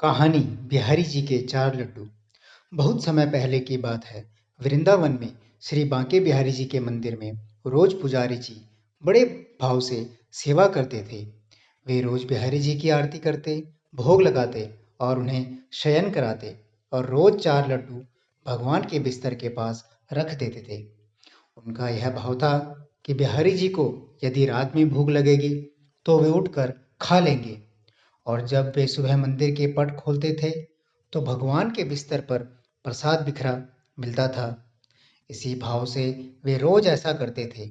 कहानी बिहारी जी के चार लड्डू। बहुत समय पहले की बात है। वृंदावन में श्री बांके बिहारी जी के मंदिर में रोज पुजारी जी बड़े भाव से सेवा करते थे। वे रोज बिहारी जी की आरती करते, भोग लगाते और उन्हें शयन कराते और रोज चार लड्डू भगवान के बिस्तर के पास रख देते थे। उनका यह भाव था कि बिहारी जी को यदि रात में भूख लगेगी तो वे उठकर खा लेंगे, और जब वे सुबह मंदिर के पट खोलते थे तो भगवान के बिस्तर पर प्रसाद बिखरा मिलता था। इसी भाव से वे रोज ऐसा करते थे।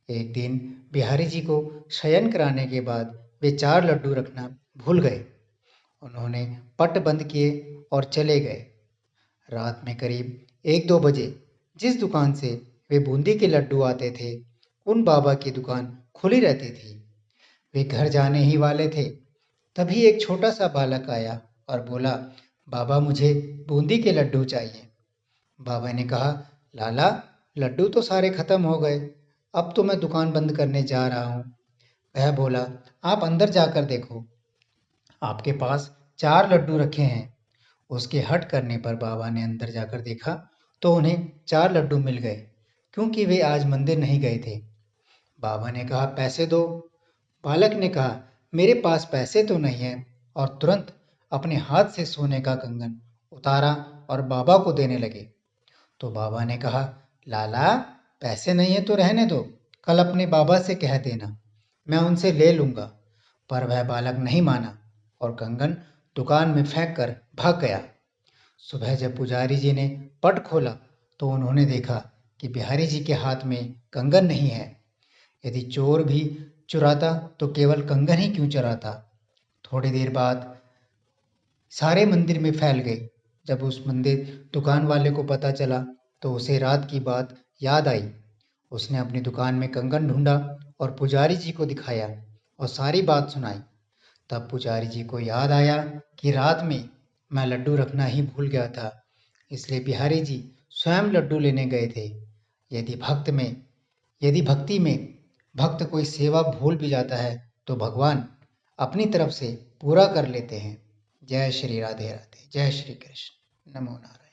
एक दिन बिहारी जी को शयन कराने के बाद वे चार लड्डू रखना भूल गए। उन्होंने पट बंद किए और चले गए। रात में करीब 1-2 बजे जिस दुकान से वे बूंदी के लड्डू आते थे, उन बाबा की दुकान खुली रहती थी। वे घर जाने ही वाले थे, तभी एक छोटा सा बालक आया और बोला, बाबा मुझे बूंदी के लड्डू चाहिए। बाबा ने कहा, लाला लड्डू तो सारे खत्म हो गए, अब तो मैं दुकान बंद करने जा रहा हूँ। वह बोला, आप अंदर जाकर देखो, आपके पास चार लड्डू रखे हैं। उसके हट करने पर बाबा ने अंदर जाकर देखा तो उन्हें चार लड्डू मिल गए, क्योंकि वे आज मंदिर नहीं गए थे। बाबा ने कहा, पैसे दो। बालक ने कहा, मेरे पास पैसे तो नहीं है, और तुरंत अपने हाथ से सोने का कंगन उतारा और बाबा को देने लगे। तो बाबा ने कहा, लाला पैसे नहीं है तो रहने दो, कल अपने बाबा से कह देना, मैं उनसे ले लूंगा। पर वह बालक नहीं माना और कंगन दुकान में फेंक कर भाग गया। सुबह जब पुजारी जी ने पट खोला तो उन्होंने देखा कि बिहारी जी के हाथ में कंगन नहीं है। यदि चोर भी चुराता तो केवल कंगन ही क्यों चुराता। थोड़ी देर बाद सारे मंदिर में फैल गई। जब उस मंदिर दुकान वाले को पता चला तो उसे रात की बात याद आई। उसने अपनी दुकान में कंगन ढूंढा और पुजारी जी को दिखाया और सारी बात सुनाई। तब पुजारी जी को याद आया कि रात में मैं लड्डू रखना ही भूल गया था, इसलिए बिहारी जी स्वयं लड्डू लेने गए थे। यदि भक्त में यदि भक्ति में भक्त कोई सेवा भूल भी जाता है तो भगवान अपनी तरफ से पूरा कर लेते हैं। जय श्री राधे राधे, जय श्री कृष्ण, नमो नारायण।